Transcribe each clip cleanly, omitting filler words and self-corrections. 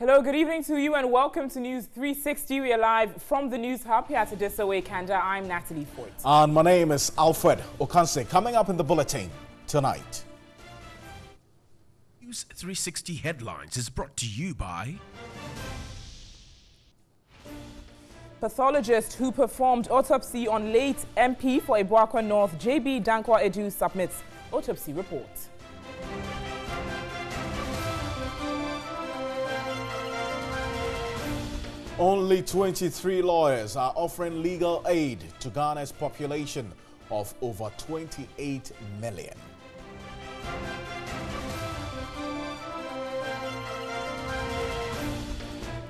Hello, good evening to you and welcome to News 360. We are live from the News Hub here at Adisawe, Kanda. I'm Natalie Fort. And my name is Alfred Okanse. Coming up in the bulletin tonight. News 360 Headlines is brought to you by Pathologist who performed autopsy on late MP for Ebuakwa North, JB Dankwa Edu, submits autopsy report. Only 23 lawyers are offering legal aid to Ghana's population of over 28 million.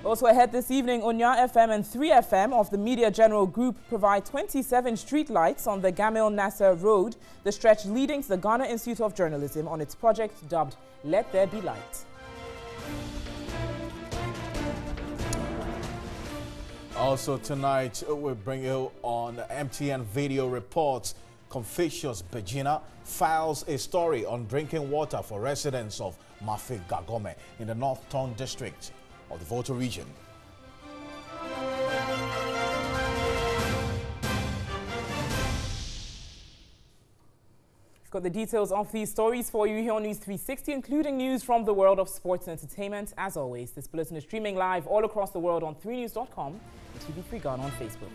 Also ahead this evening, Onya FM and 3FM of the Media General Group provide 27 street lights on the Gamil Nasser Road, the stretch leading to the Ghana Institute of Journalism on its project dubbed Let There Be Light. Also tonight, we bring you on MTN Video Reports. Confucius Bejina files a story on drinking water for residents of Mafi Gagome in the North Tongue district of the Volta region. We've got the details of these stories for you here on News 360, including news from the world of sports and entertainment. As always, this bulletin is streaming live all across the world on 3news.com and TV3 Ghana on Facebook.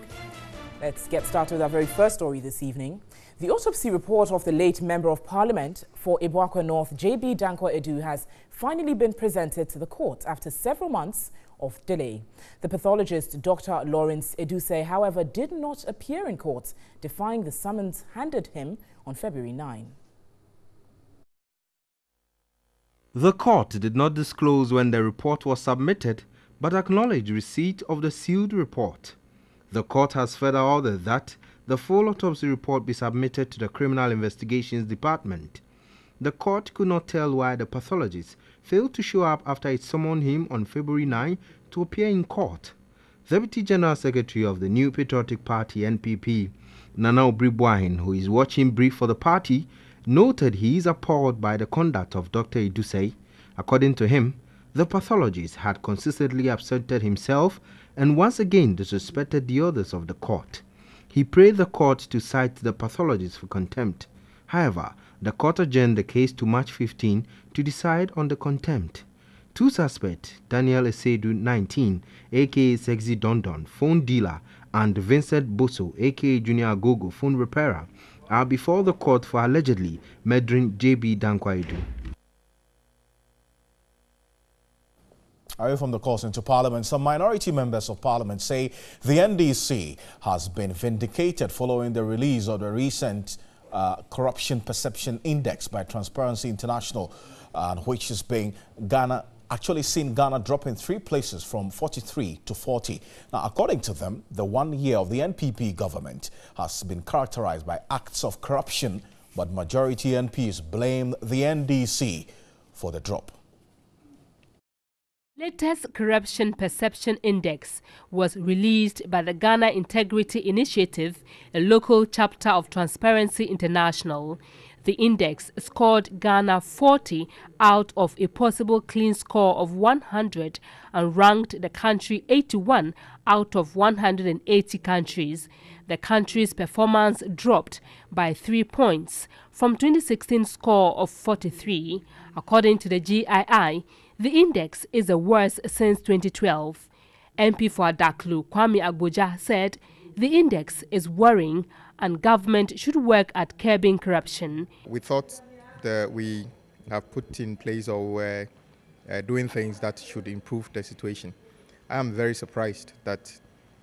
Let's get started with our very first story this evening. The autopsy report of the late Member of Parliament for Ebuakwa North, JB Dankwa Edu, has finally been presented to the court after several months of delay. The pathologist, Dr. Lawrence Eduse, however, did not appear in court, defying the summons handed him on February 9. The court did not disclose when the report was submitted, but acknowledged receipt of the sealed report. The court has further ordered that the full autopsy report be submitted to the Criminal Investigations Department. The court could not tell why the pathologist failed to show up after it summoned him on February 9 to appear in court. Deputy General Secretary of the New Patriotic Party (NPP), Nana Obribwahin, who is watching brief for the party, noted he is appalled by the conduct of Dr. Eduse. According to him, the pathologist had consistently absented himself and once again disrespected the orders of the court. He prayed the court to cite the pathologist for contempt. However, the court adjourned the case to March 15 to decide on the contempt. Two suspects, Daniel Esedu, 19, aka Sexy Dondon, phone dealer, and Vincent Boso, aka Junior Agogo, phone repairer, are before the court for allegedly murdering JB Dankwa Edu. Away from the course into Parliament, some minority members of Parliament say the NDC has been vindicated following the release of the recent Corruption Perception Index by Transparency International, which has been actually seen Ghana dropping 3 places from 43 to 40. Now, according to them, the 1 year of the NPP government has been characterized by acts of corruption, but majority MPs blame the NDC for the drop. Latest Corruption Perception Index was released by the Ghana Integrity Initiative, a local chapter of Transparency International. The index scored Ghana 40 out of a possible clean score of 100 and ranked the country 81 out of 180 countries. The country's performance dropped by 3 points from 2016 score of 43. According to the GII, the index is the worst since 2012. MP for Adaklu, Kwame Agboja, said the index is worrying and government should work at curbing corruption. We thought that we have put in place or were doing things that should improve the situation. I am very surprised that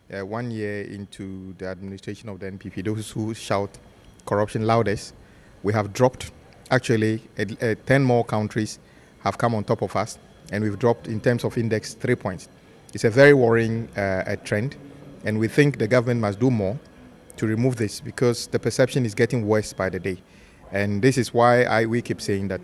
1 year into the administration of the NPP, those who shout corruption loudest, we have dropped. Actually, 10 more countries have come on top of us, and we've dropped in terms of index 3 points. It's a very worrying trend, and we think the government must do more to remove this because the perception is getting worse by the day. And this is why we keep saying that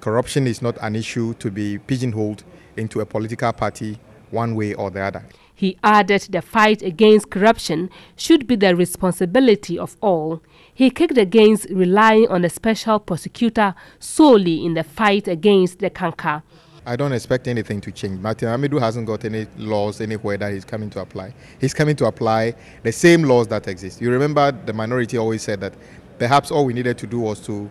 corruption is not an issue to be pigeonholed into a political party one way or the other. He added the fight against corruption should be the responsibility of all. He kicked against relying on a special prosecutor solely in the fight against the canker. I don't expect anything to change. Martin Amidu hasn't got any laws anywhere that he's coming to apply. He's coming to apply the same laws that exist. You remember the minority always said that perhaps all we needed to do was to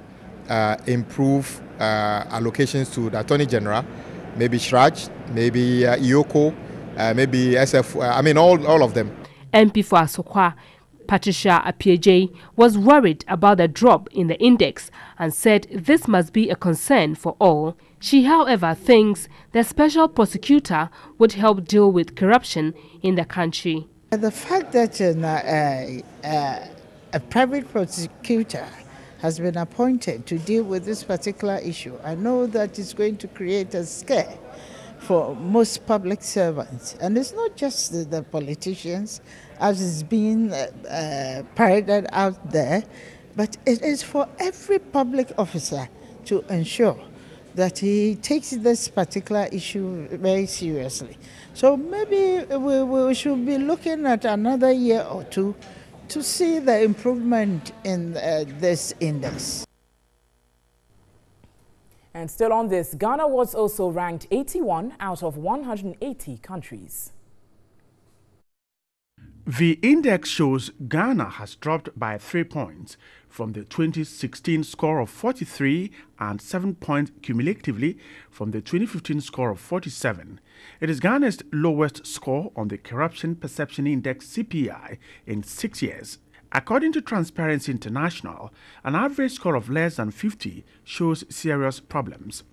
improve allocations to the Attorney General, maybe Shraj, maybe Ioko, maybe SF, I mean all of them. MP for Asokwa, Patricia Appiagyei, was worried about the drop in the index and said this must be a concern for all. She, however, thinks the special prosecutor would help deal with corruption in the country. The fact that a private prosecutor has been appointed to deal with this particular issue, I know that it's going to create a scare for most public servants. And it's not just the politicians, as is being paraded out there, but it is for every public officer to ensure that he takes this particular issue very seriously. So maybe we should be looking at another year or two to see the improvement in this index. And still on this, Ghana was also ranked 81 out of 180 countries. The index shows Ghana has dropped by 3 points from the 2016 score of 43 and 7 points cumulatively from the 2015 score of 47. It is Ghana's lowest score on the Corruption Perception Index CPI in 6 years. According to Transparency International, an average score of less than 50 shows serious problems.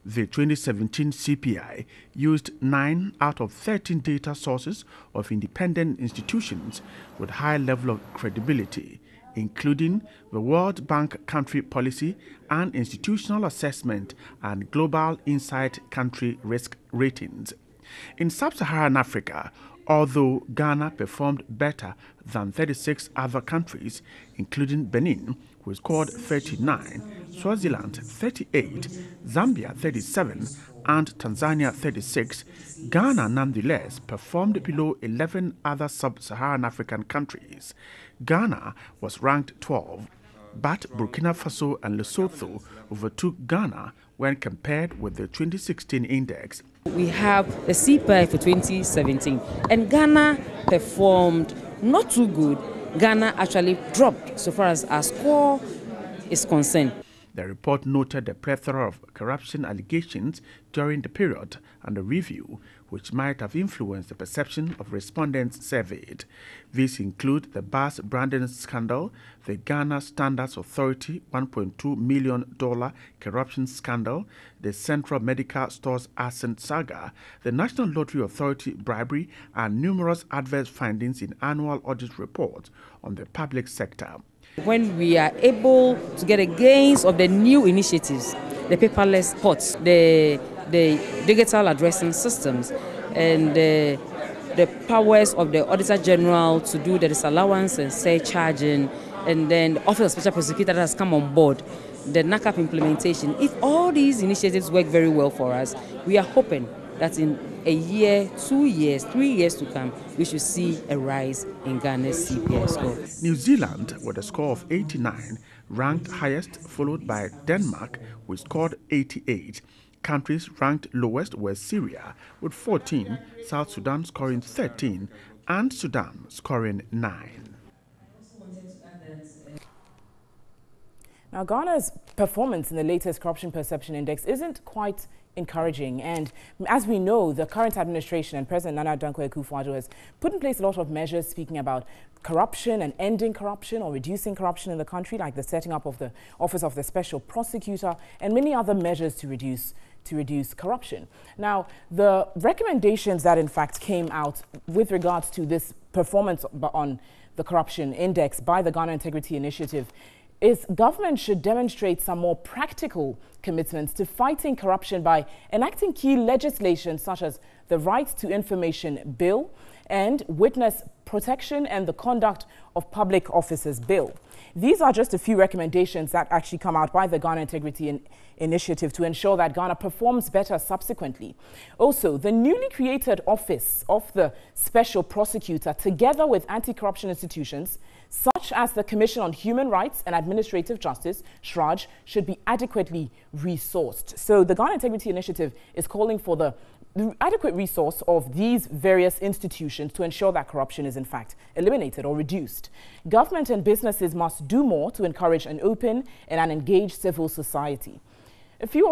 The 2017 CPI used 9 out of 13 data sources of independent institutions with high level of credibility, including the World Bank Country Policy and Institutional Assessment and Global Insight Country Risk Ratings. In Sub-Saharan Africa, although Ghana performed better than 36 other countries, including Benin, who scored 39, Swaziland 38, Zambia 37, and Tanzania 36, Ghana nonetheless performed below 11 other sub-Saharan African countries. Ghana was ranked 12, but Burkina Faso and Lesotho overtook Ghana when compared with the 2016 index. We have the CPI for 2017, and Ghana performed not too good. Ghana actually dropped so far as our score is concerned. The report noted the plethora of corruption allegations during the period under review, which might have influenced the perception of respondents surveyed. These include the bus branding scandal, the Ghana Standards Authority $1.2 million corruption scandal, the Central Medical Stores Ascent saga, the National Lottery Authority bribery, and numerous adverse findings in annual audit reports on the public sector. When we are able to get a gains of the new initiatives, the paperless pots, the digital addressing systems, and the powers of the Auditor General to do the disallowance and surcharging, and then the Office of Special Prosecutor that has come on board, the NACAP implementation. If all these initiatives work very well for us, we are hoping that in a year, 2 years, 3 years to come, we should see a rise in Ghana's CPI score. New Zealand, with a score of 89, ranked highest, followed by Denmark, which scored 88. Countries ranked lowest were Syria, with 14, South Sudan scoring 13, and Sudan scoring 9. Now, Ghana's performance in the latest Corruption Perception Index isn't quite encouraging, and as we know, the current administration and President Nana Dankwa Akufo-Addo has put in place a lot of measures speaking about corruption and ending corruption or reducing corruption in the country, like the setting up of the Office of the Special Prosecutor and many other measures to reduce corruption. Now, the recommendations that in fact came out with regards to this performance on the corruption index by the Ghana Integrity Initiative is government should demonstrate some more practical commitments to fighting corruption by enacting key legislation such as the Right to Information Bill and Witness Protection and the Conduct of Public Officers Bill. These are just a few recommendations that actually come out by the Ghana Integrity Initiative to ensure that Ghana performs better subsequently. Also, the newly created Office of the Special Prosecutor, together with anti-corruption institutions, such as the Commission on Human Rights and Administrative Justice, CHRAJ, should be adequately resourced. So the Ghana Integrity Initiative is calling for the adequate resource of these various institutions to ensure that corruption is in fact eliminated or reduced. Government and businesses must do more to encourage an open and an engaged civil society. A few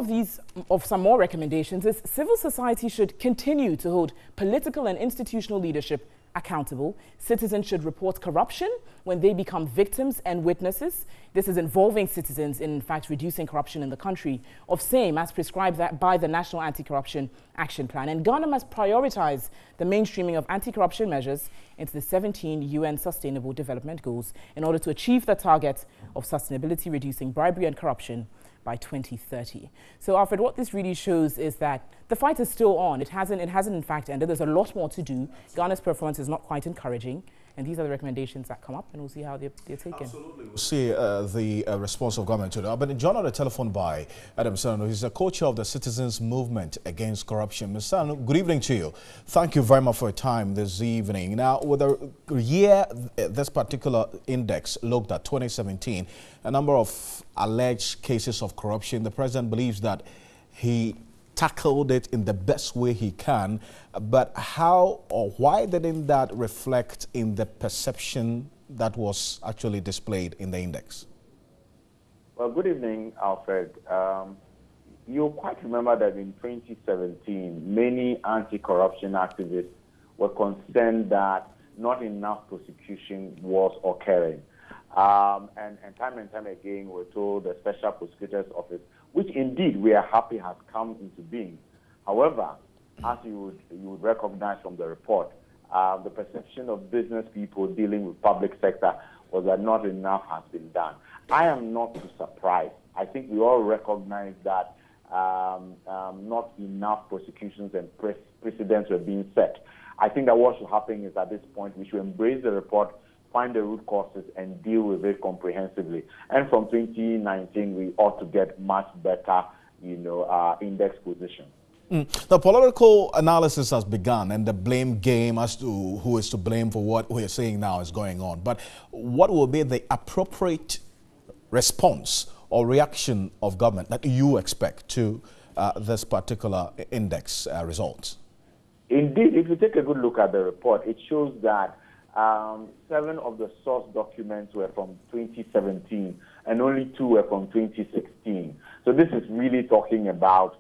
of some more recommendations is civil society should continue to hold political and institutional leadership accountable. Citizens should report corruption when they become victims and witnesses. This is involving citizens in fact reducing corruption in the country, of same as prescribed by the National Anti-Corruption Action Plan. And Ghana must prioritize the mainstreaming of anti-corruption measures into the 17 UN Sustainable Development Goals in order to achieve the target of sustainability, reducing bribery and corruption by 2030. So, Alfred, what this really shows is that the fight is still on. It hasn't in fact ended. There's a lot more to do. Ghana's performance is not quite encouraging. And these are the recommendations that come up, and we'll see how they're taken. Absolutely. We'll see the response of government to that. But John on the telephone by Adam Serrano. He's the co-chair of the Citizens Movement Against Corruption. Mr. Serrano, good evening to you. Thank you very much for your time this evening. Now, with the year this particular index looked at 2017, a number of alleged cases of corruption, the president believes that he tackled it in the best way he can, but how or why didn't that reflect in the perception that was actually displayed in the index? Well, good evening, Alfred. You'll quite remember that in 2017, many anti-corruption activists were concerned that not enough prosecution was occurring. And time again, we're told the Special Prosecutor's Office, which indeed we are happy has come into being. However, as you would recognize from the report, the perception of business people dealing with public sector was that not enough has been done. I am not too surprised. I think we all recognize that not enough prosecutions and precedents were being set. I think that what should happen is at this point we should embrace the report, find the root causes, and deal with it comprehensively. And from 2019, we ought to get much better, index position. The political analysis has begun and the blame game as to who is to blame for what we're saying now is going on. But what will be the appropriate response or reaction of government that you expect to this particular index results? Indeed, if you take a good look at the report, it shows that 7 of the source documents were from 2017 and only 2 were from 2016. So this is really talking about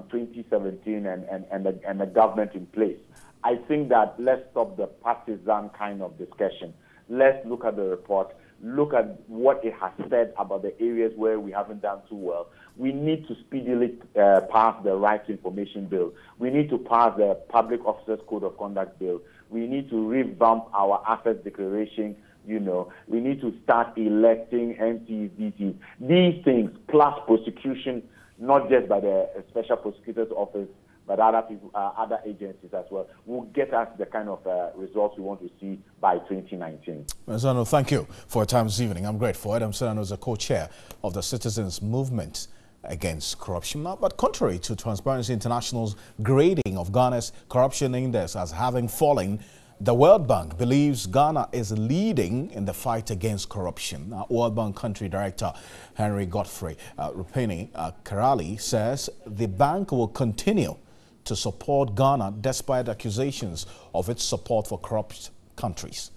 2017 and the government in place. I think that let's stop the partisan kind of discussion. Let's look at the report, look at what it has said about the areas where we haven't done too well. We need to speedily pass the Right to Information Bill. We need to pass the Public Officers Code of Conduct Bill. We need to revamp our assets declaration. We need to start electing MPs, DCs. These things, plus prosecution, not just by the Special Prosecutor's Office, but other people, other agencies as well, will get us the kind of results we want to see by 2019. Serrano, thank you for your time this evening. I'm grateful. Adam Serrano is the co-chair of the Citizens Movement Against Corruption. Now, but contrary to Transparency International's grading of Ghana's corruption index as having fallen, the World Bank believes Ghana is leading in the fight against corruption. World Bank Country Director Henry Godfrey Rupeni Karali says the bank will continue to support Ghana despite accusations of its support for corrupt countries.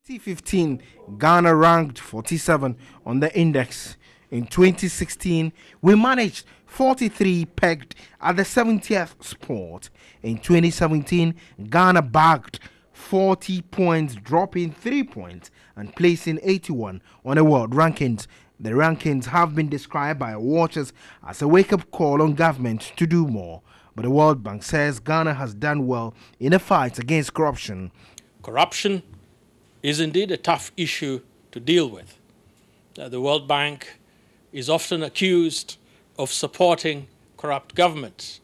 2015, Ghana ranked 47 on the index. In 2016, we managed 43, pegged at the 70th spot. In 2017, Ghana bagged 40 points, dropping 3 points and placing 81 on the world rankings. The rankings have been described by watchers as a wake-up call on government to do more. But the World Bank says Ghana has done well in the fight against corruption. Corruption is indeed a tough issue to deal with. The World Bank is often accused of supporting corrupt governments.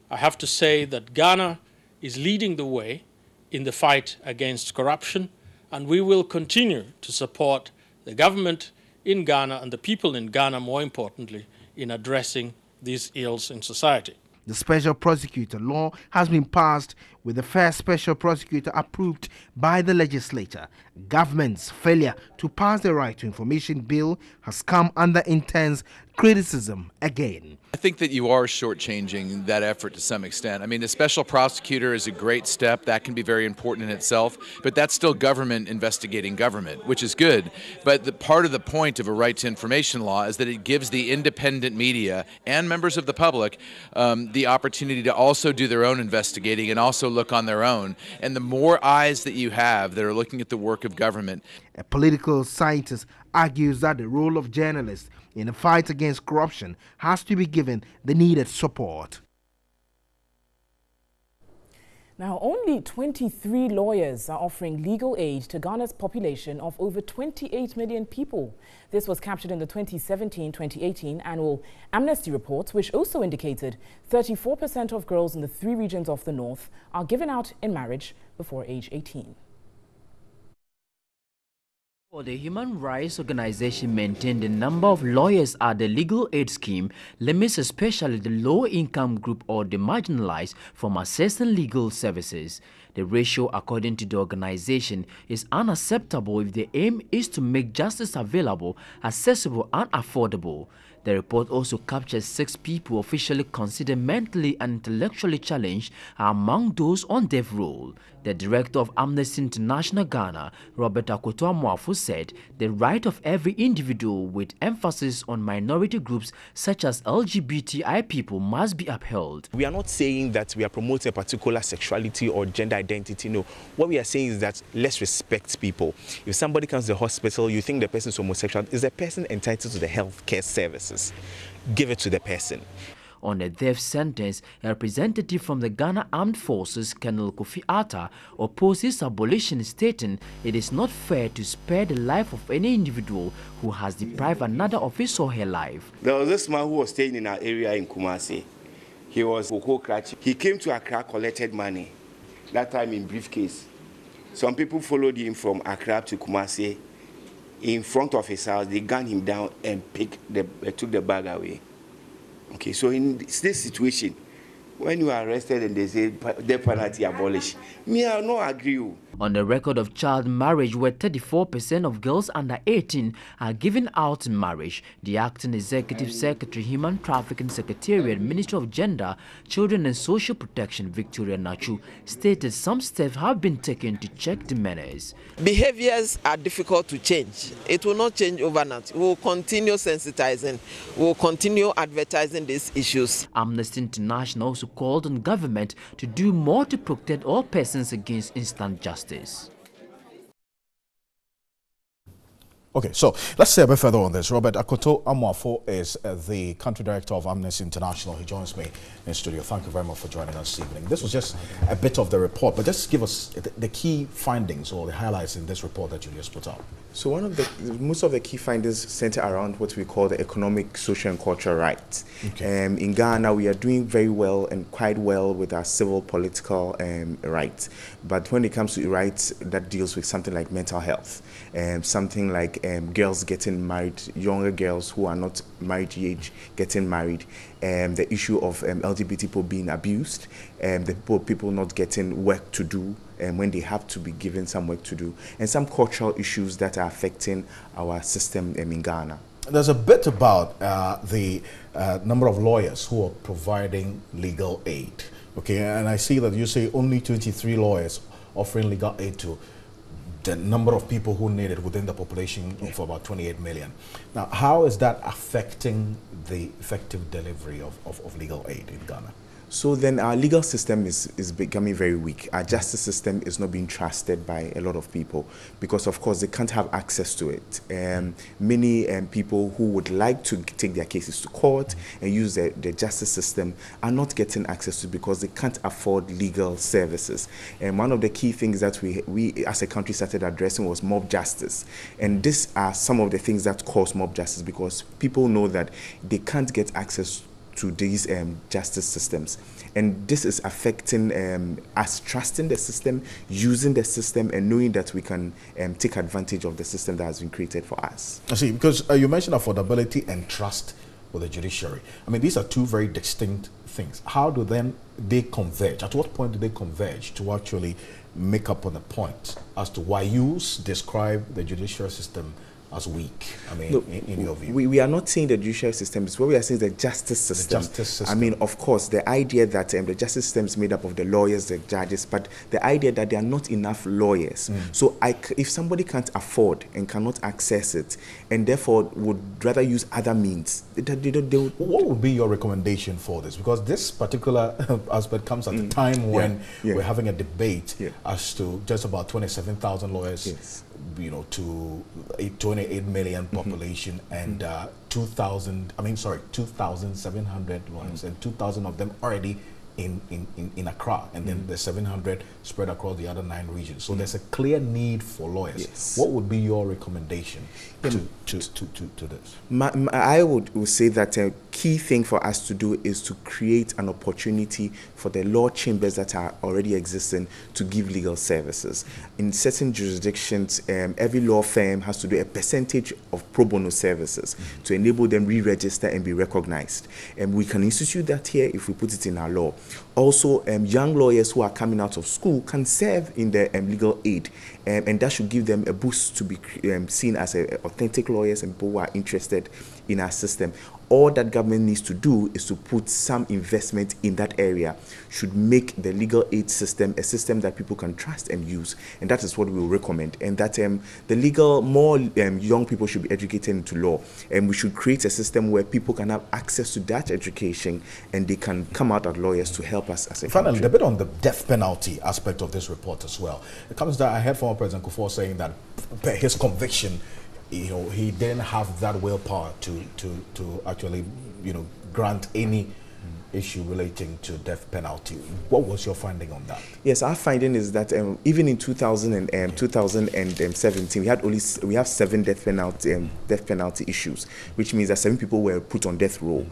I have to say that Ghana is leading the way in the fight against corruption, and we will continue to support the government in Ghana and the people in Ghana, more importantly, in addressing these ills in society. The special prosecutor law has been passed, with the first special prosecutor approved by the legislature. Government's failure to pass the Right to Information Bill has come under intense criticism again. I think that you are shortchanging that effort to some extent. I mean, the special prosecutor is a great step. That can be very important in itself, but that's still government investigating government, which is good. But the part of the point of a right to information law is that it gives the independent media and members of the public the opportunity to also do their own investigating and also look on their own. And the more eyes that you have that are looking at the work of government. A political scientist argues that the role of journalists in the fight against corruption has to be given the needed support. Now, only 23 lawyers are offering legal aid to Ghana's population of over 28 million people. This was captured in the 2017-2018 annual Amnesty report, which also indicated 34% of girls in the 3 regions of the north are given out in marriage before age 18. The Human Rights Organization maintained the number of lawyers at the legal aid scheme limits especially the low-income group or the marginalized from accessing legal services. The ratio, according to the organization, is unacceptable if the aim is to make justice available, accessible and affordable. The report also captures 6 people officially considered mentally and intellectually challenged among those on death row. The director of Amnesty International Ghana, Robert Akoto Amoafo, said the right of every individual with emphasis on minority groups such as LGBTI people must be upheld. We are not saying that we are promoting a particular sexuality or gender identity. No. What we are saying is that let's respect people. If somebody comes to the hospital, you think the person is homosexual, is the person entitled to the health care services? Give it to the person. On the death sentence, a representative from the Ghana Armed Forces, Colonel Kofi Atta, opposes abolition, stating it is not fair to spare the life of any individual who has deprived another of his or her life. There was this man who was staying in our area in Kumasi. He was Boko Krachi. He came to Accra, collected money, that time in briefcase. Some people followed him from Accra to Kumasi. In front of his house, they gunned him down and took the bag away. Okay, so in this situation, when you are arrested and they say death penalty abolished, me, I don't agree. On the record of child marriage, where 34% of girls under 18 are given out in marriage, the acting executive secretary, Human Trafficking Secretariat, Ministry of Gender, Children and Social Protection, Victoria Nachu, stated some steps have been taken to check the menace. Behaviors are difficult to change. It will not change overnight. We will continue sensitizing. We will continue advertising these issues. Amnesty International also called on government to do more to protect all persons against instant justice. Okay, so let's say a bit further on this. Robert Akoto Amoafo is the country director of Amnesty International. He joins me in studio. Thank you very much for joining us this evening. This was just a bit of the report, but just give us the key findings or the highlights in this report that you just put out. So most of the key findings center around what we call the economic, social and cultural rights. Okay. In Ghana, we are doing very well and quite well with our civil, political rights. But when it comes to rights that deals with something like mental health, something like girls getting married, younger girls who are not married age getting married, the issue of LGBT people being abused, the people not getting work to do when they have to be given some work to do, and some cultural issues that are affecting our system in Ghana. There's a bit about the number of lawyers who are providing legal aid. Okay, and I see that you say only 23 lawyers offering legal aid to the number of people who need it within the population of about 28 million. Now, how is that affecting the effective delivery of legal aid in Ghana? So then our legal system is becoming very weak. Our justice system is not being trusted by a lot of people because, of course, they can't have access to it. Many people who would like to take their cases to court and use the justice system are not getting access to it because they can't afford legal services. And one of the key things that we as a country started addressing was mob justice. And these are some of the things that cause mob justice because people know that they can't get access to these justice systems, and this is affecting us trusting the system, using the system, and knowing that we can take advantage of the system that has been created for us. I see, because you mentioned affordability and trust with the judiciary. I mean, these are two very distinct things. How do then they converge? At what point do they converge to actually make up on the point as to why you describe the judicial system as weak? I mean, Look, in your view, we are not saying the judicial system. It's what we are saying is the justice system. The justice system. I mean, of course, the idea that the justice system is made up of the lawyers, the judges, but the idea that there are not enough lawyers. So if somebody can't afford and cannot access it, and therefore would rather use other means, what would be your recommendation for this? Because this particular aspect comes at a time when we're having a debate as to just about 27,000 lawyers, you know, to a 28 million population, and 2,700 lawyers, and 2,000 of them already in Accra, and then the 700 spread across the other 9 regions. So there's a clear need for lawyers. What would be your recommendation to this? I would say that a key thing for us to do is to create an opportunity for the law chambers that are already existing to give legal services. In certain jurisdictions, every law firm has to do a percentage of pro bono services to enable them re-register and be recognized. And we can institute that here if we put it in our law. Also, young lawyers who are coming out of school can serve in the legal aid, and that should give them a boost to be seen as authentic lawyers and people who are interested in our system. All that government needs to do is to put some investment in that area, should make the legal aid system a system that people can trust and use, and that is what we will recommend. And that more young people should be educated into law, and we should create a system where people can have access to that education and they can come out as lawyers to help us as a Finally, country. a bit on the death penalty aspect of this report as well. It comes that I heard former President Kufuor saying that his conviction, you know, he didn't have that willpower to actually, you know, grant any issue relating to death penalty. What was your finding on that? Yes, our finding is that even in 2017, we have 7 death penalty issues, which means that 7 people were put on death row.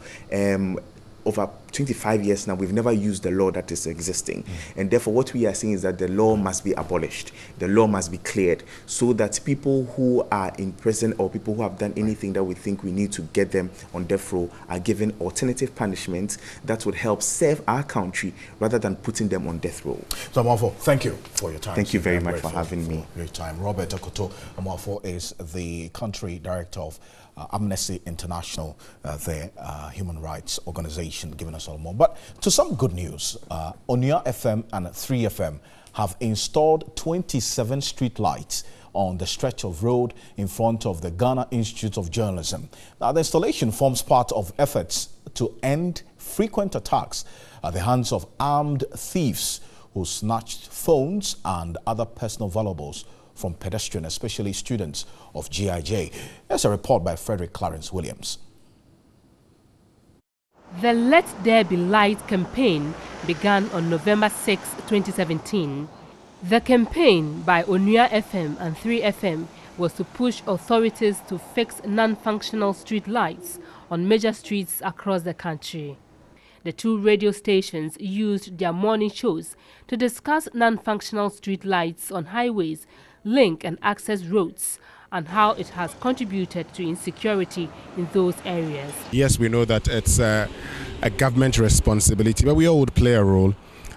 Over 25 years now, we've never used the law that is existing. And therefore, what we are saying is that the law must be abolished. The law must be cleared so that people who are in prison or people who have done anything that we think we need to get them on death row are given alternative punishments that would help serve our country rather than putting them on death row. So, Amoafo, thank you for your time. Thank you very much for having me. Your time. Robert Akoto Amoafo is the country director of Amnesty International, their human rights organization, giving us all more. But to some good news, Onua FM and 3FM have installed 27 street lights on the stretch of road in front of the Ghana Institute of Journalism. Now, the installation forms part of efforts to end frequent attacks at the hands of armed thieves who snatched phones and other personal valuables from pedestrians, especially students of GIJ. There's a report by Frederick Clarence Williams. The Let There Be Light campaign began on November 6, 2017. The campaign by Onua FM and 3FM was to push authorities to fix non-functional street lights on major streets across the country. The 2 radio stations used their morning shows to discuss non-functional street lights on highways, link and access roads, and how it has contributed to insecurity in those areas. Yes, we know that it's a government responsibility, but we all would play a role,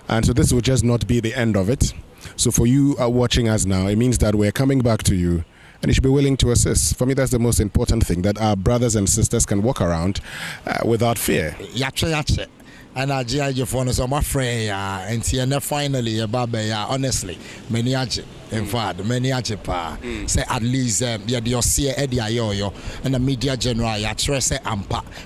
and so this will just not be the end of it. So for you watching us now, it means that we're coming back to you, and you should be willing to assist. For me, that's the most important thing, that our brothers and sisters can walk around without fear. And I GIJ for us, my friend, and finally, honestly, many in fact, many say at least you'll see Eddie Ayoyo and the media general,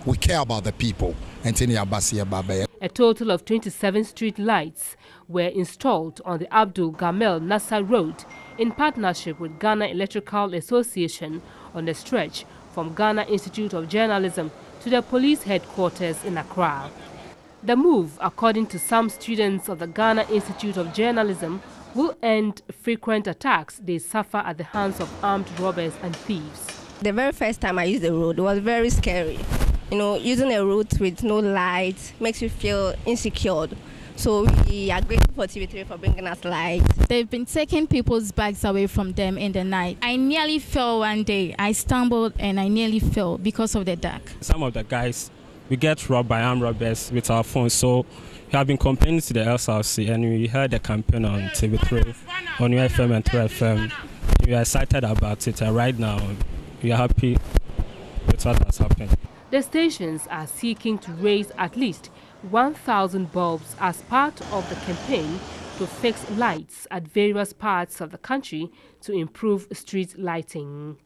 we care about the people. A total of 27 street lights were installed on the Abdul Gamel Nasser Road in partnership with Ghana Electrical Association on the stretch from Ghana Institute of Journalism to the police headquarters in Accra. The move, according to some students of the Ghana Institute of Journalism, will end frequent attacks they suffer at the hands of armed robbers and thieves. The very first time I used the road, it was very scary. You know, using a route with no lights makes you feel insecure. So we are grateful for TV3 for bringing us lights. They've been taking people's bags away from them in the night. I nearly fell one day. I stumbled and I nearly fell because of the dark. Some of the guys we get robbed by armed robbers with our phones. So we have been complaining to the SRC, and we heard the campaign on TV3, on UFM and 3FM. We are excited about it, and right now we are happy with what has happened. The stations are seeking to raise at least 1,000 bulbs as part of the campaign to fix lights at various parts of the country to improve street lighting.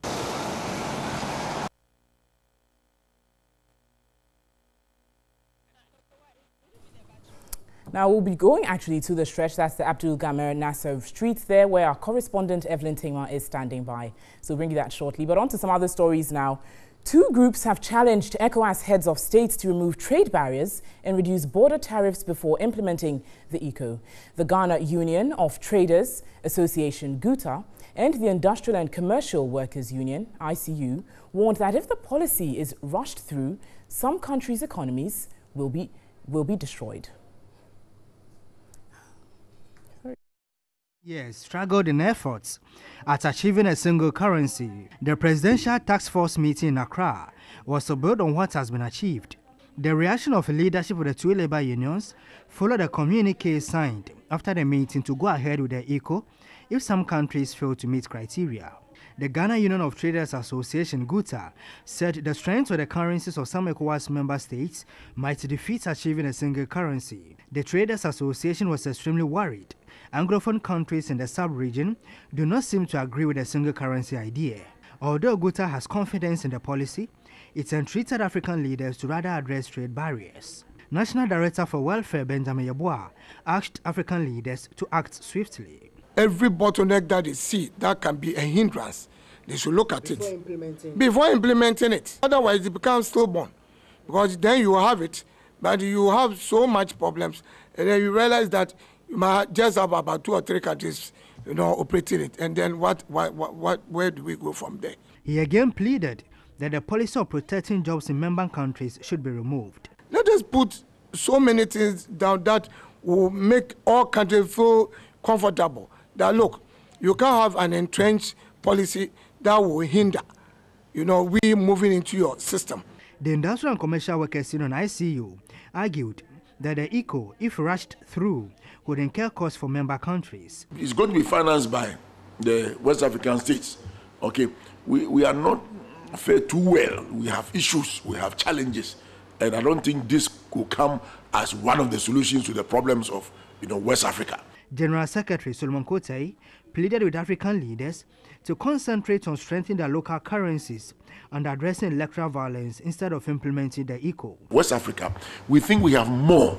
Now we'll be going actually to the stretch, that's the Abdul Gamer Nasser Street there, where our correspondent Evelyn Tingma is standing by. So we'll bring you that shortly. But on to some other stories now. Two groups have challenged ECOWAS heads of states to remove trade barriers and reduce border tariffs before implementing the ECO. The Ghana Union of Traders Association, GUTA, and the Industrial and Commercial Workers Union, ICU, warned that if the policy is rushed through, some countries' economies will be destroyed. Yes, struggled in efforts at achieving a single currency. The Presidential Task Force meeting in Accra was to build on what has been achieved. The reaction of the leadership of the two labor unions followed a communique signed after the meeting to go ahead with the ECO if some countries fail to meet criteria. The Ghana Union of Traders Association, GUTA, said the strength of the currencies of some ECOWAS member states might defeat achieving a single currency. The Traders Association was extremely worried. Anglophone countries in the sub-region do not seem to agree with the single currency idea. Although GUTA has confidence in the policy, it entreated African leaders to rather address trade barriers. National Director for Welfare Benjamin Yeboah asked African leaders to act swiftly. Every bottleneck that they see that can be a hindrance, they should look at it before implementing it. Otherwise, it becomes stillborn, because then you have it, but you have so much problems, and then you realize that you might just have about 2 or 3 countries, operating it, and then where do we go from there? He again pleaded that the policy of protecting jobs in member countries should be removed. Let us put so many things down that will make all countries feel comfortable. That look, you can't have an entrenched policy that will hinder, we moving into your system. The Industrial and Commercial Workers Union, ICU, argued that the ECO, if rushed through, would incur costs for member countries. It's going to be financed by the West African states. Okay, we are not fared too well. We have issues, we have challenges, and I don't think this could come as one of the solutions to the problems of West Africa. General Secretary Solomon Kotei pleaded with African leaders to concentrate on strengthening their local currencies and addressing electoral violence instead of implementing the ECO. West Africa, we think we have more,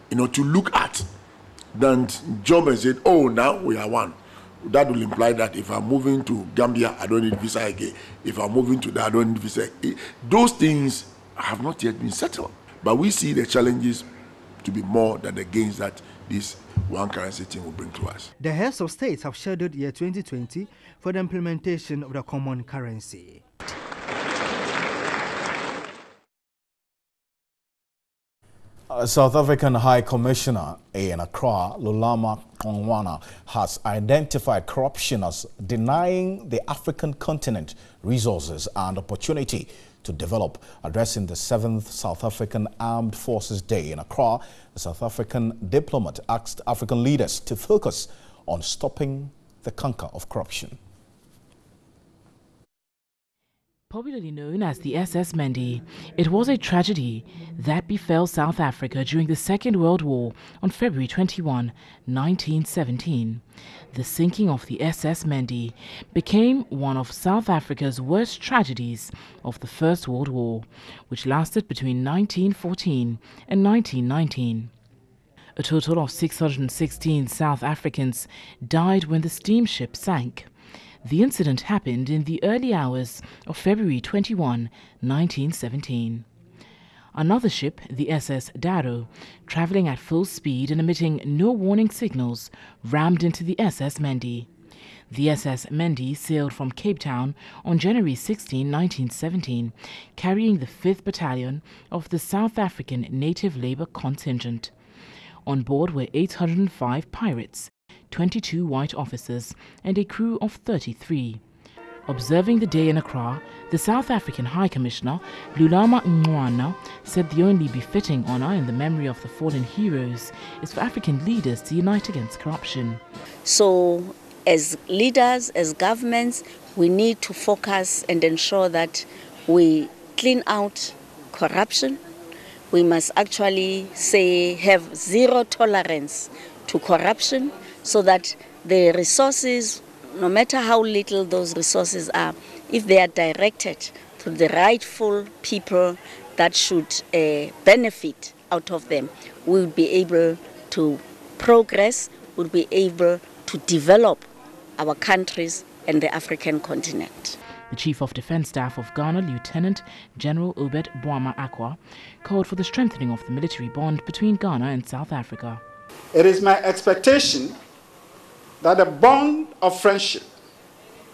to look at than jump and say, oh, now we are one. That will imply that if I'm moving to Gambia, I don't need visa again. If I'm moving to that, I don't need visa. Those things have not yet been settled. But we see the challenges to be more than the gains that this one currency thing will bring to us. The heads of states have scheduled year 2020 for the implementation of the common currency. South African High Commissioner in Accra, Lulama Kongwana, has identified corruption as denying the African continent resources and opportunity to develop. Addressing the 7th South African Armed Forces Day in Accra, the South African diplomat asked African leaders to focus on stopping the canker of corruption. Popularly known as the SS Mendi, it was a tragedy that befell South Africa during the Second World War on February 21, 1917. The sinking of the SS Mendi became one of South Africa's worst tragedies of the First World War, which lasted between 1914 and 1919. A total of 616 South Africans died when the steamship sank. The incident happened in the early hours of February 21, 1917. Another ship, the SS Daro, traveling at full speed and emitting no warning signals, rammed into the SS Mendi. The SS Mendi sailed from Cape Town on January 16, 1917, carrying the 5th Battalion of the South African Native Labour Contingent. On board were 805 pirates, 22 white officers, and a crew of 33. Observing the day in Accra, the South African High Commissioner, Lulama Ngwana, said the only befitting honor in the memory of the fallen heroes is for African leaders to unite against corruption. So, as leaders, as governments, we need to focus and ensure that we clean out corruption. We must actually have zero tolerance to corruption so that the resources, no matter how little those resources are, if they are directed to the rightful people that should benefit out of them, we will be able to progress, we'll be able to develop our countries and the African continent. The Chief of Defence Staff of Ghana, Lieutenant General Obed Boama Akwa, called for the strengthening of the military bond between Ghana and South Africa. It is my expectation that the bond of friendship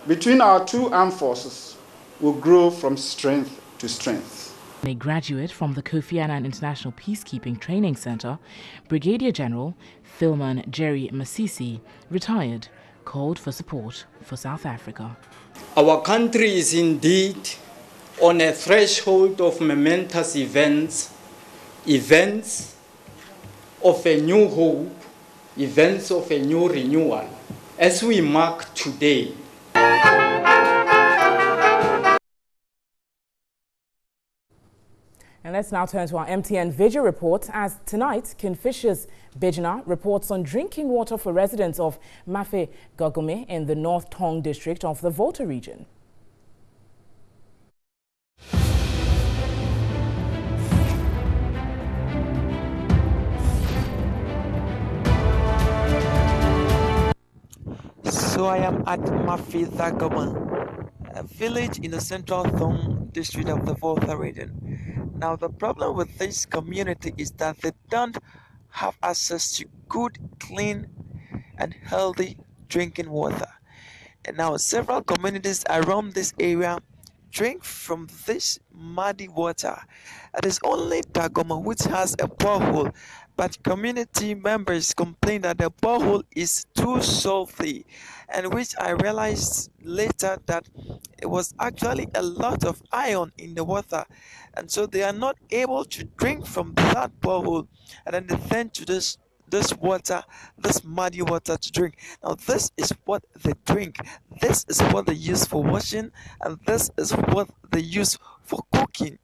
between our two armed forces will grow from strength to strength. A graduate from the Kofi Annan International Peacekeeping Training Center, Brigadier General Philemon Jerry Masisi, retired, called for support for South Africa. Our country is indeed on a threshold of momentous events of a new hope, events of a new renewal, as we mark today. And let's now turn to our MTN Video report, as tonight, Kingfisher's Bijna reports on drinking water for residents of Mafe Gagome in the North Tong district of the Volta region. So I am at Mafe Gagome, a village in the central Thong district of the Volta region. Now the problem with this community is that they don't have access to good, clean and healthy drinking water. And now several communities around this area drink from this muddy water. It is only Gagome which has a borehole, but community members complain that the borehole is too salty, and which I realized later that it was actually a lot of iron in the water, and so they are not able to drink from that borehole, and then they turn to this water, this muddy water to drink. Now this is what they drink, this is what they use for washing, and this is what they use for cooking.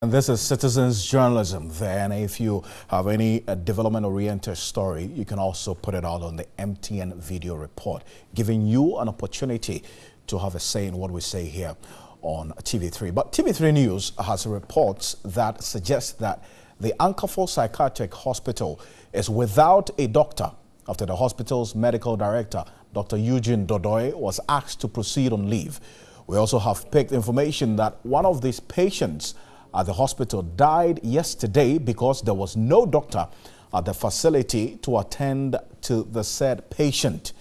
And this is Citizens Journalism there, and if you have any development-oriented story, you can also put it out on the MTN Video report, giving you an opportunity to have a say in what we say here on TV3. But TV3 News has reports that suggest that the Ankafor Psychiatric Hospital is without a doctor after the hospital's medical director, Dr. Eugene Dodoi, was asked to proceed on leave. We also have picked information that one of these patients at the hospital died yesterday because there was no doctor at the facility to attend to the said patient.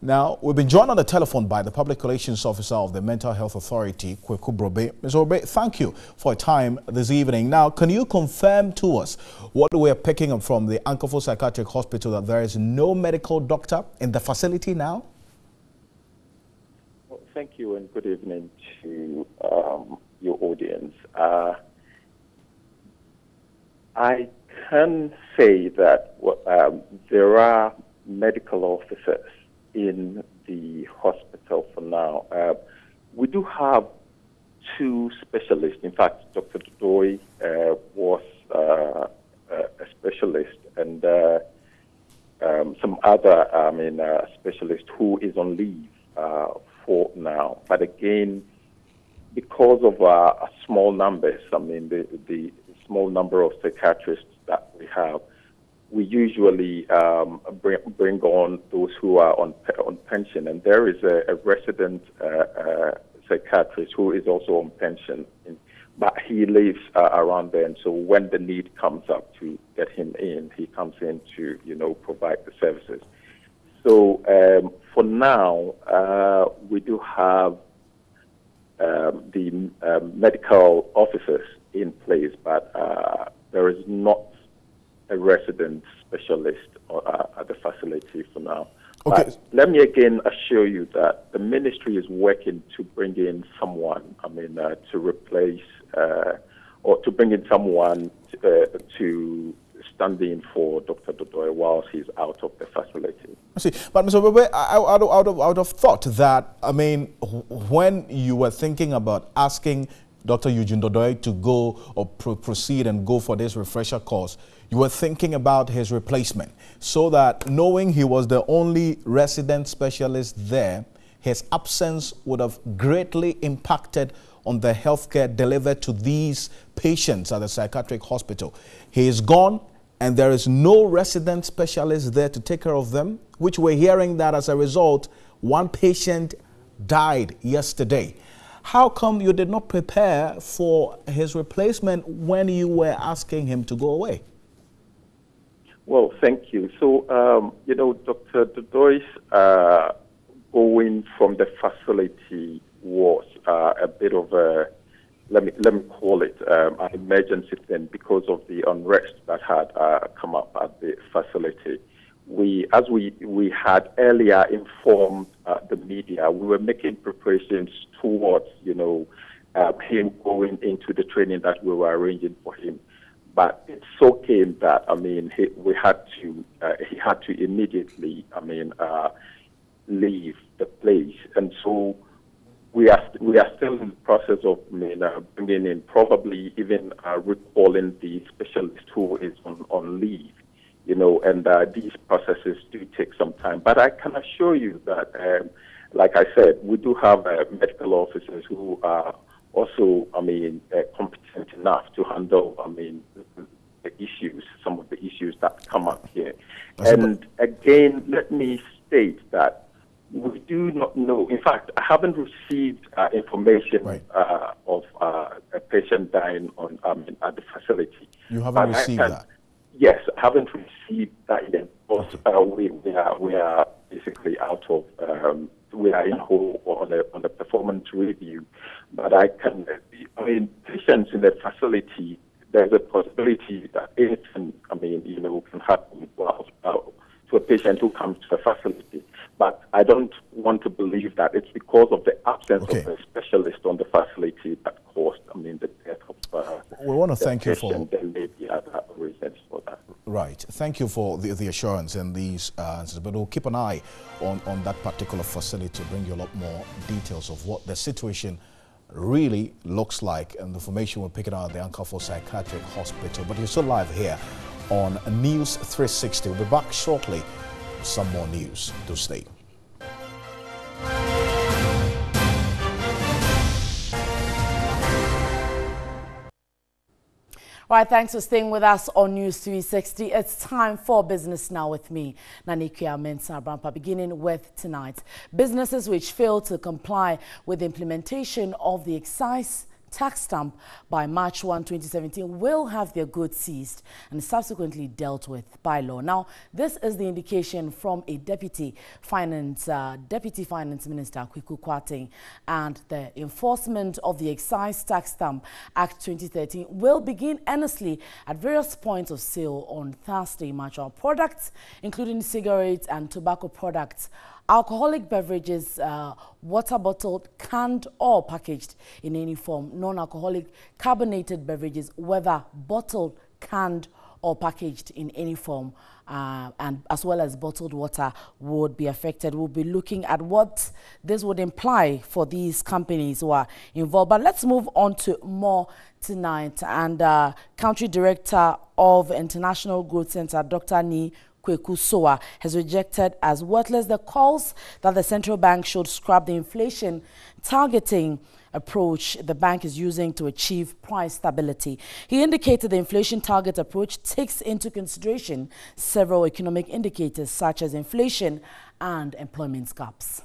Now, we've been joined on the telephone by the Public Relations Officer of the Mental Health Authority, Kweku Brobe. Ms. Brobe, thank you for your time this evening. Now, can you confirm to us what we're picking up from the Ankafor Psychiatric Hospital, that there is no medical doctor in the facility now? Well, thank you and good evening to your audience. I can say that there are medical officers in the hospital for now. We do have two specialists. In fact, Dr. Dodoi was a specialist, and some other specialist who is on leave for now. But again, because of small numbers, the small number of psychiatrists that we have, we usually bring on those who are on pension, and there is a resident psychiatrist who is also on pension, but he lives around there, and so when the need comes up to get him in, he comes in to provide the services. So for now, we do have medical officers in place, but there is not a resident specialist at the facility for now. Okay. But let me again assure you that the ministry is working to bring in someone, to replace or to bring in someone to stand in for Dr. Dodoi whilst he's out of the facility. I see. But Mr. Bebe, I would have thought that, when you were thinking about asking Dr. Eugene Dodoi to go or proceed and go for this refresher course, you were thinking about his replacement, so that knowing he was the only resident specialist there, his absence would have greatly impacted on the healthcare delivered to these patients at the psychiatric hospital. He is gone, and there is no resident specialist there to take care of them, which we're hearing that as a result, one patient died yesterday. How come you did not prepare for his replacement when you were asking him to go away? Well, thank you. So, Dr. Dodoi's going from the facility was a bit of a, let me call it an emergency thing because of the unrest that had come up at the facility. As we had earlier informed the media, we were making preparations towards, him going into the training that we were arranging for him. But it so came that he had to immediately leave the place, and so we are still in the process of bringing in, probably even recalling the specialist who is on leave. And these processes do take some time. But I can assure you that, like I said, we do have medical officers who are also, competent enough to handle, the issues, some of the issues that come up here. And again, let me state that we do not know. In fact, I haven't received information of a patient dying at the facility. You haven't received that? Yes, I haven't received that yet. Because we are basically out of. We are in hold on the performance review, but patients in the facility, there's a possibility that anything, can happen to a patient who comes to the facility. But I don't want to believe that it's because of the absence of a specialist on the facility that caused, the death of we want to thank you for. There may be other reasons for that. Right. Thank you for the assurance and these answers. But we'll keep an eye on that particular facility to bring you a lot more details of what the situation really looks like, and the information we're picking out at the Ankafor Psychiatric Hospital. But you're still live here on News 360. We'll be back shortly with some more news. Do stay. All right, thanks for staying with us on News 360. It's time for Business Now with me, Nanikia Mensah Brampa, beginning with tonight. Businesses which fail to comply with the implementation of the excise tax stamp by March 1, 2017 will have their goods seized and subsequently dealt with by law. Now, this is the indication from a Deputy Finance Minister, Kweku Kwarteng, and the enforcement of the Excise Tax Stamp Act 2013 will begin earnestly at various points of sale on Thursday, March. Our products, including cigarettes and tobacco products, alcoholic beverages, water bottled, canned or packaged in any form, non-alcoholic carbonated beverages, whether bottled, canned or packaged in any form, and as well as bottled water would be affected. We'll be looking at what this would imply for these companies who are involved. But let's move on to more tonight. And Country Director of International Growth Center, Dr. Nii Kweku Soa, has rejected as worthless the calls that the central bank should scrap the inflation targeting approach the bank is using to achieve price stability. He indicated the inflation target approach takes into consideration several economic indicators such as inflation and employment gaps.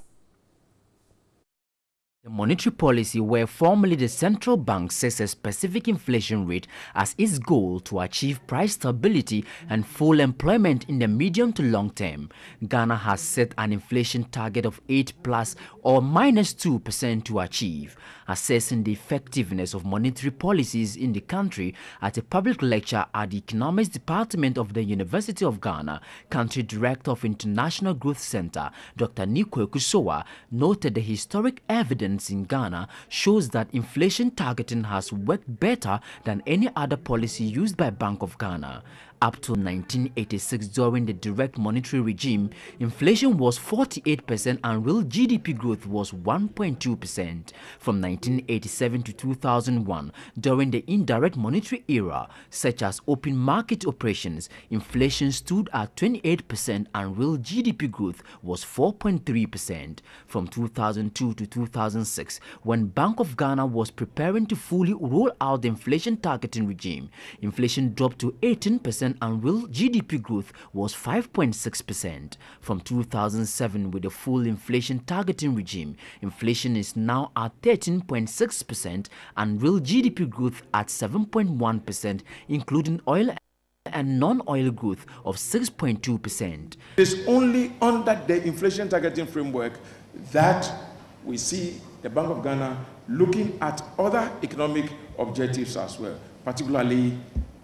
The monetary policy, where formerly the central bank sets a specific inflation rate as its goal to achieve price stability and full employment in the medium to long term, Ghana has set an inflation target of 8+ or -2% to achieve. Assessing the effectiveness of monetary policies in the country at a public lecture at the Economics Department of the University of Ghana, Country Director of International Growth Center, Dr. Nico Ekusowa, noted the historic evidence in Ghana shows that inflation targeting has worked better than any other policy used by Bank of Ghana. Up to 1986, during the direct monetary regime, inflation was 48% and real GDP growth was 1.2%. From 1987 to 2001, during the indirect monetary era, such as open market operations, inflation stood at 28% and real GDP growth was 4.3%. From 2002 to 2006, when Bank of Ghana was preparing to fully roll out the inflation targeting regime, inflation dropped to 18% and real GDP growth was 5.6%. From 2007, with the full inflation targeting regime, inflation is now at 13.6% and real GDP growth at 7.1%, including oil and non-oil growth of 6.2%. It is only under the inflation targeting framework that we see the Bank of Ghana looking at other economic objectives as well, particularly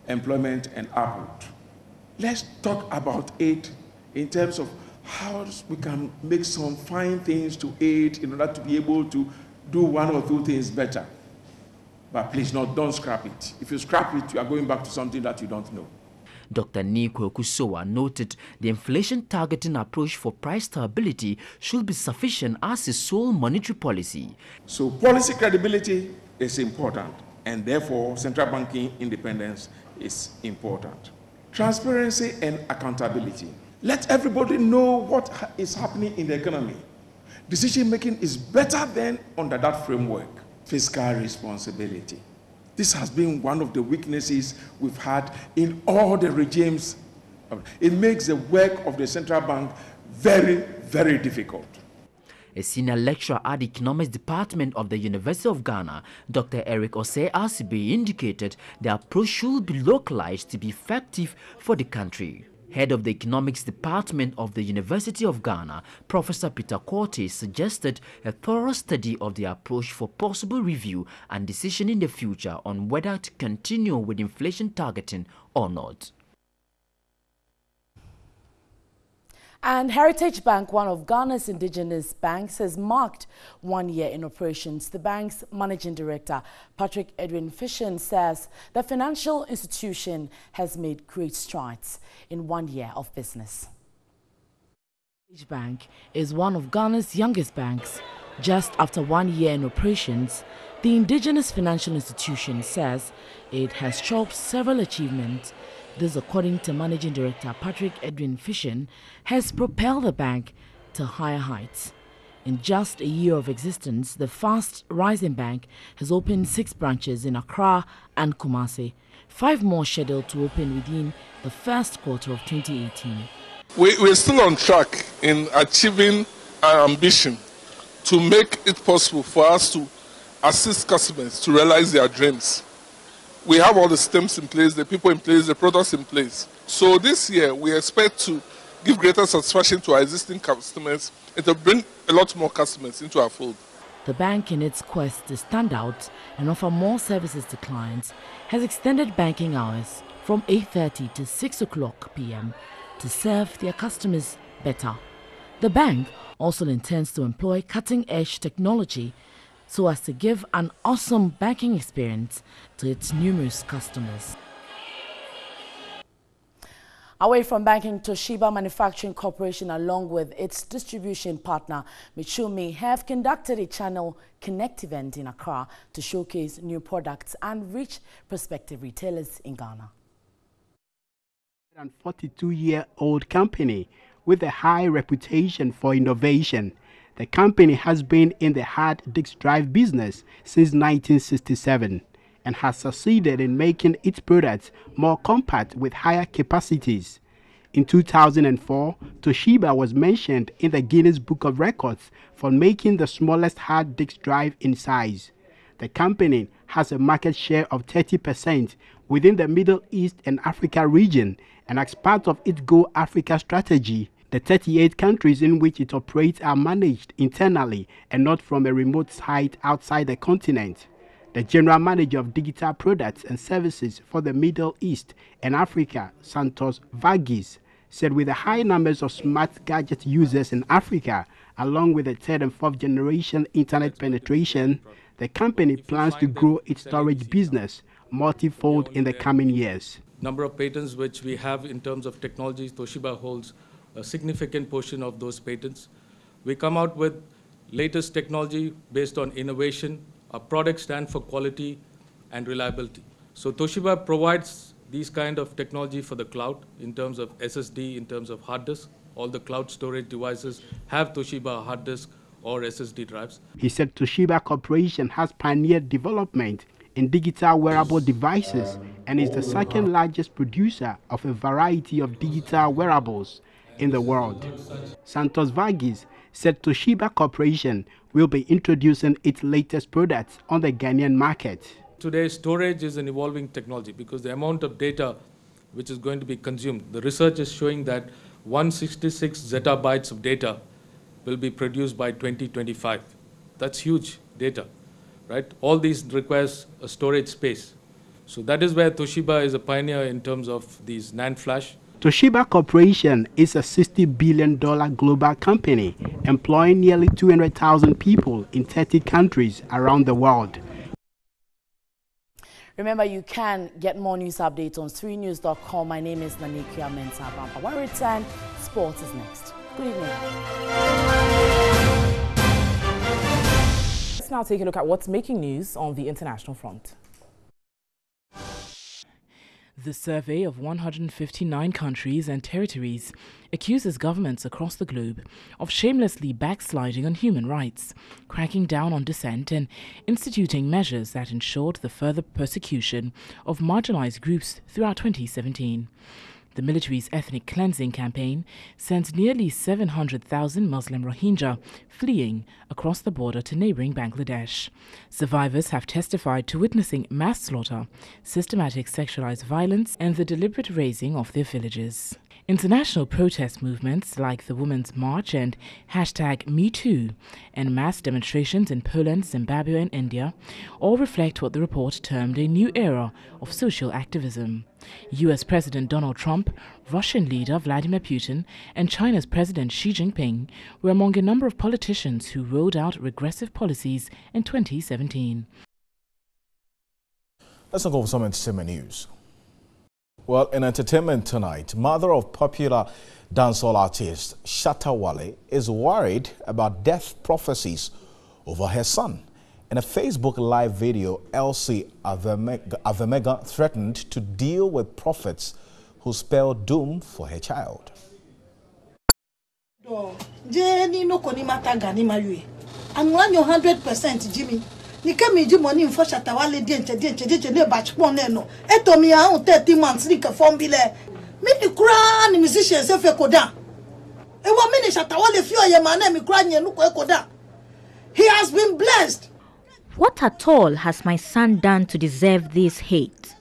employment and output. Let's talk about it in terms of how we can make some fine things to aid in order to be able to do one or two things better. But please, don't scrap it. If you scrap it, you are going back to something that you don't know. Dr. Nico Ekusowa noted the inflation targeting approach for price stability should be sufficient as a sole monetary policy. So policy credibility is important, and therefore central banking independence is important. Transparency and accountability. Let everybody know what is happening in the economy. Decision making is better than under that framework. Fiscal responsibility. This has been one of the weaknesses we've had in all the regimes. It makes the work of the central bank very, very difficult. A senior lecturer at the Economics Department of the University of Ghana, Dr. Eric Osei Asibe, indicated the approach should be localized to be effective for the country. Head of the Economics Department of the University of Ghana, Professor Peter Korte, suggested a thorough study of the approach for possible review and decision in the future on whether to continue with inflation targeting or not. And Heritage Bank, one of Ghana's indigenous banks, has marked 1 year in operations. The bank's managing director, Patrick Edwin Fission, says the financial institution has made great strides in 1 year of business. Heritage Bank is one of Ghana's youngest banks. Just after 1 year in operations, the indigenous financial institution says it has chalked several achievements. This, according to Managing Director Patrick Edwin Fission, has propelled the bank to higher heights. In just a year of existence, the fast-rising bank has opened 6 branches in Accra and Kumasi, 5 more scheduled to open within the first quarter of 2018. We're still on track in achieving our ambition to make it possible for us to assist customers to realize their dreams. We have all the systems in place, the people in place, the products in place. So this year, we expect to give greater satisfaction to our existing customers and to bring a lot more customers into our fold. The bank, in its quest to stand out and offer more services to clients, has extended banking hours from 8:30 to 6 o'clock p.m. to serve their customers better. The bank also intends to employ cutting-edge technology so as to give an awesome banking experience to its numerous customers. Away from banking, Toshiba Manufacturing Corporation, along with its distribution partner, Mitsumi, have conducted a Channel Connect event in Accra to showcase new products and reach prospective retailers in Ghana. A 42-year-old company with a high reputation for innovation. The company has been in the hard disk drive business since 1967 and has succeeded in making its products more compact with higher capacities. In 2004, Toshiba was mentioned in the Guinness Book of Records for making the smallest hard disk drive in size. The company has a market share of 30% within the Middle East and Africa region, and as part of its Go Africa strategy, the 38 countries in which it operates are managed internally and not from a remote site outside the continent. The General Manager of Digital Products and Services for the Middle East and Africa, Santos Varghese, said with the high numbers of smart gadget users in Africa, along with the third and fourth generation internet penetration, the company plans to grow its storage business multifold in the coming years. Number of patents which we have in terms of technologies, Toshiba holds a significant portion of those patents. We come out with latest technology based on innovation. Our products stand for quality and reliability. So Toshiba provides these kind of technology for the cloud in terms of SSD, in terms of hard disk. All the cloud storage devices have Toshiba hard disk or SSD drives. He said Toshiba Corporation has pioneered development in digital wearable devices and is the second largest producer of a variety of digital wearables in the world. Santos Varghese said Toshiba Corporation will be introducing its latest products on the Ghanaian market. Today, storage is an evolving technology because the amount of data which is going to be consumed, the research is showing that 166 zettabytes of data will be produced by 2025. That's huge data, right? All these requires a storage space. So that is where Toshiba is a pioneer in terms of these NAND flash. Toshiba Corporation is a $60 billion global company employing nearly 200,000 people in 30 countries around the world. Remember, you can get more news updates on 3news.com. My name is Nanikia Mensah-Bampa. When we return, sports is next. Good evening. Let's now take a look at what's making news on the international front. The survey of 159 countries and territories accuses governments across the globe of shamelessly backsliding on human rights, cracking down on dissent and instituting measures that ensured the further persecution of marginalized groups throughout 2017. The military's ethnic cleansing campaign sent nearly 700,000 Muslim Rohingya fleeing across the border to neighboring Bangladesh. Survivors have testified to witnessing mass slaughter, systematic sexualized violence, and the deliberate razing of their villages. International protest movements like the Women's March and #MeToo and mass demonstrations in Poland, Zimbabwe and India all reflect what the report termed a new era of social activism. US President Donald Trump, Russian leader Vladimir Putin and China's President Xi Jinping were among a number of politicians who rolled out regressive policies in 2017. Let's now go over some entertainment news. Well, in entertainment tonight, mother of popular dancehall artist Shatta Wale is worried about death prophecies over her son. In a Facebook live video, Elsie Avemega threatened to deal with prophets who spell doom for her child. Jenny no konimata gani mayue. Angwanyo 100% Jimmy. Nikemi ji money for Shatta Wale dienche ne bachpon no. Eto mi a 30 months ni ke fombile. Mi ni kura ni musician se fe koda. E wa mi ni Shatta Wale fi oye ma na mi kura nye nu ko koda. He has been blessed. What at all has my son done to deserve this hate?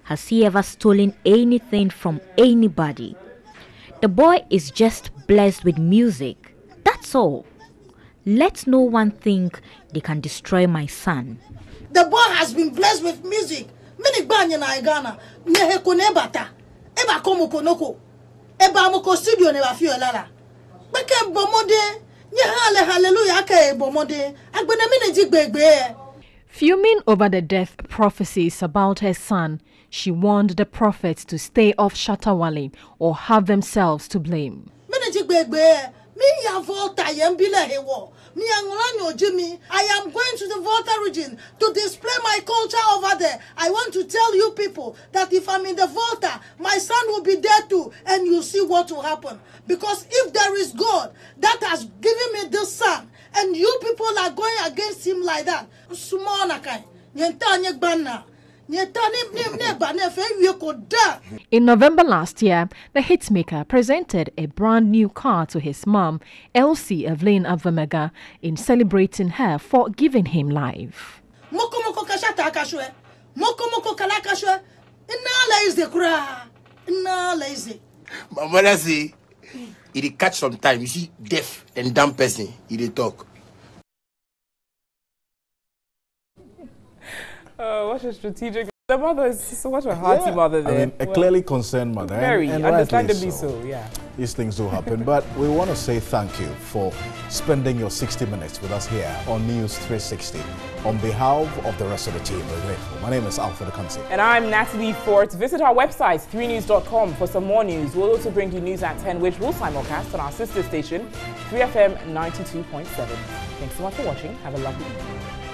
Has he ever stolen anything from anybody? The boy is just blessed with music. That's all. Let no one think they can destroy my son. The boy has been blessed with music. Many banya na Ghana. Nehe konebata. Eba komo konoko. Eba moko studio ne bafio lala. Beke bomode. Nye hallelujah ke bomode. Agbene mine jigbegbe. Fuming over the death prophecies about her son, she warned the prophets to stay off Shatta Wale or have themselves to blame. Mine jigbegbe. Me ya Volta yembile hewo. Me anglanyo Jimmy. I am going to the Volta region to display my culture over there. I want to tell you people that if I'm in the Volta, my son will be there too, and you'll see what will happen. Because if there is God that has given me this son, and you people are going against him like that, small nakai, nyentanye banna, In November last year, the hitmaker presented a brand new car to his mom, Elsie Evelyn Avamega, in celebrating her for giving him life. My mother say, it catch some time. You see, deaf and dumb person, he talk. What a strategic. The mother is such a hearty mother there. I mean, a clearly concerned mother. Very, and understandably so, yeah. These things do happen. But we want to say thank you for spending your 60 minutes with us here on News 360. On behalf of the rest of the team, we're grateful. My name is Alfred Akansi. And I'm Natalie Fort. Visit our website, 3news.com, for some more news. We'll also bring you news at 10, which will simulcast on our sister station, 3FM 92.7. Thanks so much for watching. Have a lovely evening.